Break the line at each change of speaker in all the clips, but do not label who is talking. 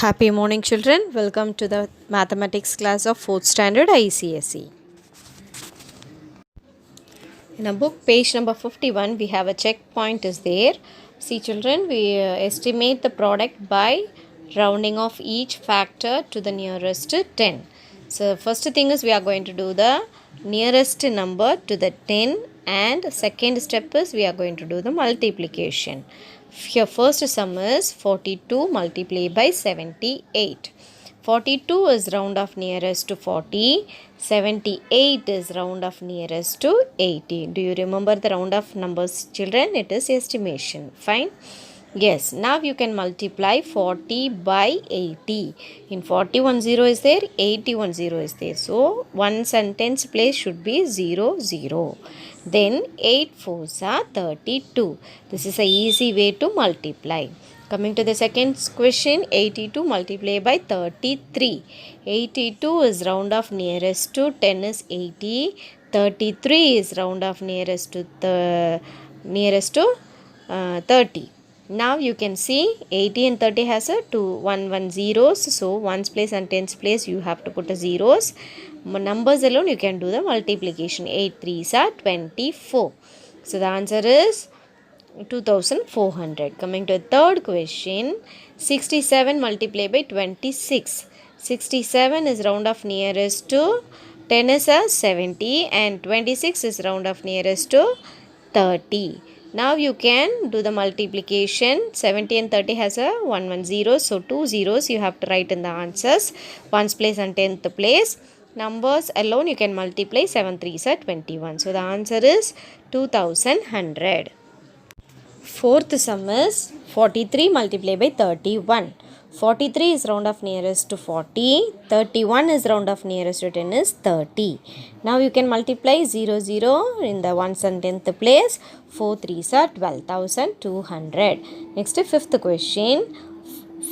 Happy morning, children. Welcome to the mathematics class of 4th standard ICSE. In a book, page number 51, we have a checkpoint is there. See, children, we estimate the product by rounding off each factor to the nearest 10. So, first thing is we are going to do the nearest number to the 10, and second step is we are going to do the multiplication. Here first sum is 42 multiplied by 78. 42 is round off nearest to 40. 78 is round off nearest to 80. Do you remember the round off numbers, children? It is estimation. Fine. Yes, now you can multiply 40 by 80. In 41 0 is there, 81 0 is there. So, ones and tens place should be 0 0. Then 8 4s are 32. This is a easy way to multiply. Coming to the second question, 82 multiplied by 33. 82 is round off nearest to 10 is 80. 33 is round off nearest to 30. Now you can see 80 and 30 has a 1 zeros. So ones place and tens place you have to put a zeros. Numbers alone you can do the multiplication. 8 3s are 24. So the answer is 2400. Coming to the third question, 67 multiplied by 26. 67 is round off nearest to 10 is a 70 and 26 is round off nearest to 30. Now you can do the multiplication. 70 and 30 has a 1 0. So 2 zeros you have to write in the answers. Ones place and 10th place. Numbers alone you can multiply. 7 3s are 21. So the answer is 2100. Fourth sum is 43 multiplied by 31. 43 is round off nearest to 40. 31 is round off nearest to 10 is 30. Now you can multiply 0 0 in the ones and 10th place. 4 3s are 12,200. Next fifth question.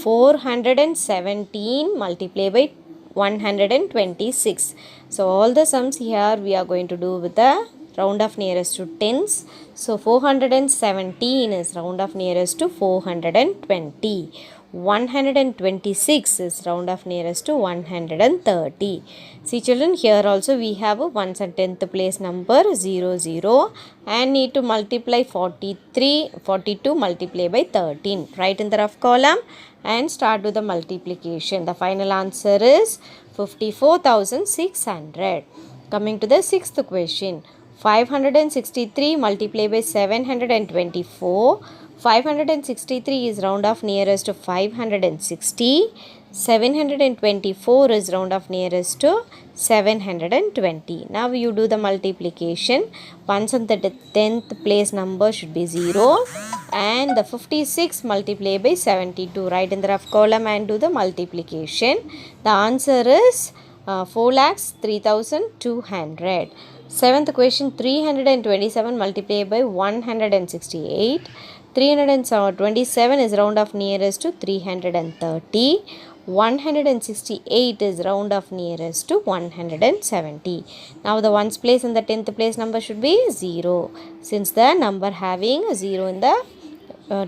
417 multiplied by 126. So all the sums here we are going to do with the round off nearest to tens. So 417 is round off nearest to 420. 126 is round off nearest to 130. See children, here also we have a ones and 10th place number 0 0 and need to multiply 42 multiplied by 13. Write in the rough column and start with the multiplication. The final answer is 54,600. Coming to the sixth question. 563 multiplied by 724. 563 is round off nearest to 560. 724 is round off nearest to 720. Now you do the multiplication. Ones and the 10th place number should be 0. And the 56 multiplied by 72. Write in the rough column and do the multiplication. The answer is 4,03,200. Seventh question, 327 multiplied by 168. 327 is round off nearest to 330. 168 is round off nearest to 170. Now the ones place and the 10th place number should be 0. Since the number having 0 in the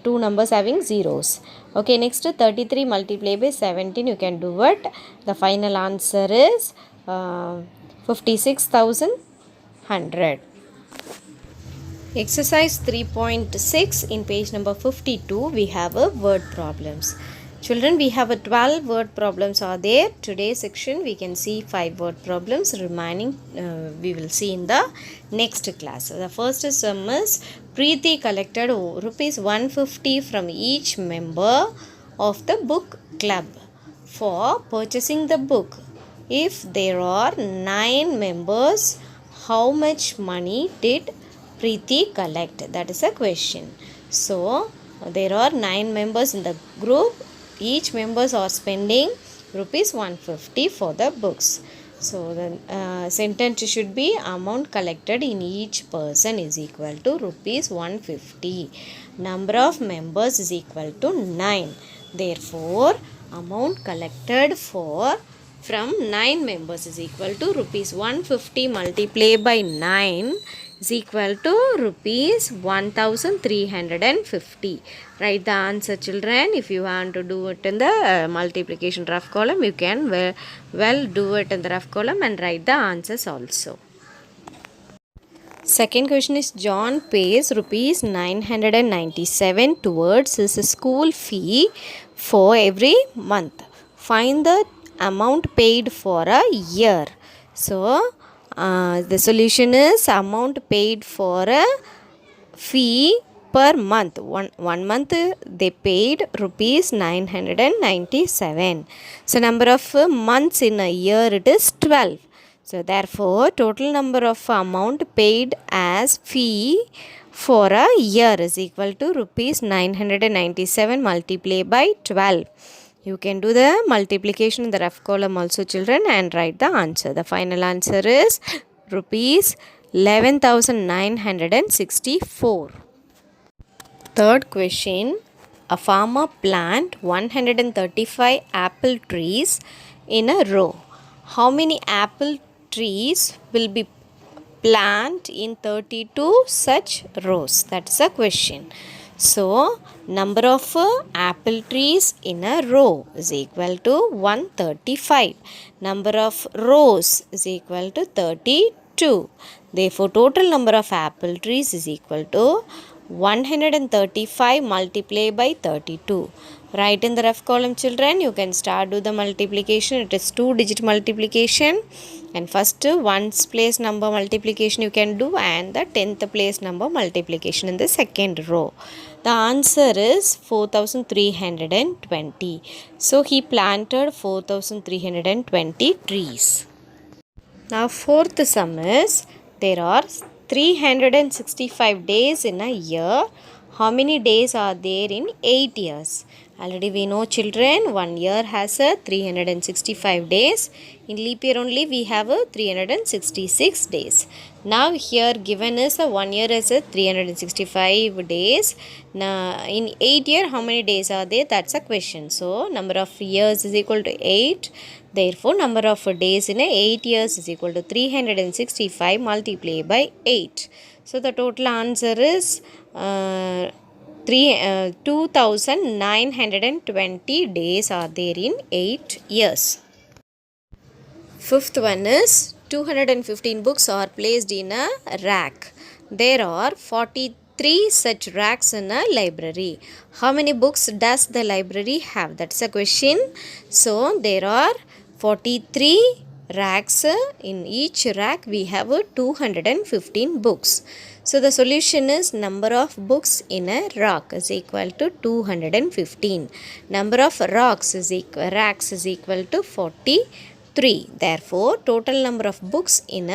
two numbers having zeros. Okay, next 33 multiplied by 17 you can do it. The final answer is 56,100. Exercise 3.6 in page number 52 we have a word problems. Children, we have a 12 word problems are there. Today's section we can see 5 word problems. Remaining we will see in the next class. The first sum is Preeti collected rupees 150 from each member of the book club for purchasing the book. If there are 9 members, how much money did Preeti collect? That is a question. So there are 9 members in the group. Each members are spending rupees 150 for the books. So the sentence should be amount collected in each person is equal to rupees 150. Number of members is equal to 9. Therefore, amount collected from 9 members is equal to rupees 150 multiplied by 9 is equal to rupees 1350. Write the answer, children. If you want to do it in the multiplication rough column, you can well do it in the rough column and write the answers also. Second question is John pays rupees 997 towards his school fee for every month. Find the amount paid for a year. So, the solution is amount paid for a fee per month. One month they paid rupees 997. So, number of months in a year it is 12. So, therefore, total number of amount paid as fee for a year is equal to rupees 997 multiplied by 12. You can do the multiplication in the rough column also, children, and write the answer. The final answer is rupees 11,964. Third question. A farmer plant 135 apple trees in a row. How many apple trees will be planted in 32 such rows? That's a question. So, number of apple trees in a row is equal to 135. Number of rows is equal to 32. Therefore, total number of apple trees is equal to 135 multiplied by 32. Write in the rough column, children. You can start do the multiplication. It is 2-digit multiplication. And first ones place number multiplication you can do, and the 10th place number multiplication in the second row. The answer is 4320. So he planted 4320 trees. Now fourth sum is there are 365 days in a year. How many days are there in 8 years? Already we know, children, 1 year has a 365 days. In leap year only we have a 366 days. Now here given is a 1 year as a 365 days. Now in 8 year how many days are there? That's a question. So number of years is equal to 8. Therefore number of days in 8 years is equal to 365 multiplied by 8. So the total answer is 2,920 days are there in 8 years. Fifth one is 215 books are placed in a rack. There are 43 such racks in a library. How many books does the library have? That's a question. So there are 43 racks. In each rack we have 215 books. So the solution is number of books in a rack is equal to 215. Number of racks is equal to 43. Therefore total number of books in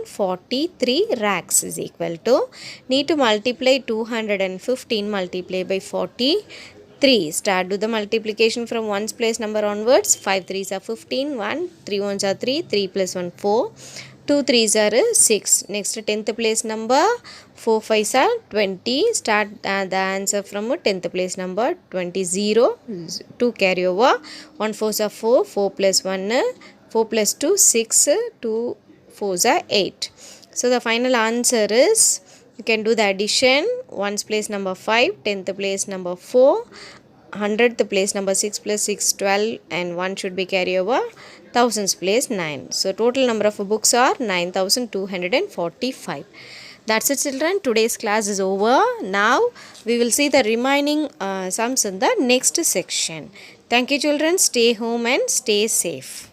43 racks is equal to, need to multiply 215 multiplied by 43. Start do the multiplication from ones place number onwards. 5 3s are 15, 1 3 1s are 3, 3 plus 1 4, 2 3s are 6. Next 10th place number, 4 5s are 20. Start the answer from 10th place number 20 0, 2 carry over, 1 4s are 4, 4 plus 1 4 plus 2 6, 2 4s are 8. So the final answer is, you can do the addition. Ones place number 5, 10th place number 4, 100th place number 6 plus 6 12, and 1 should be carry over, thousands place 9. So total number of books are 9,245. That's it, children. Today's class is over. Now we will see the remaining sums in the next section. Thank you, children. Stay home and stay safe.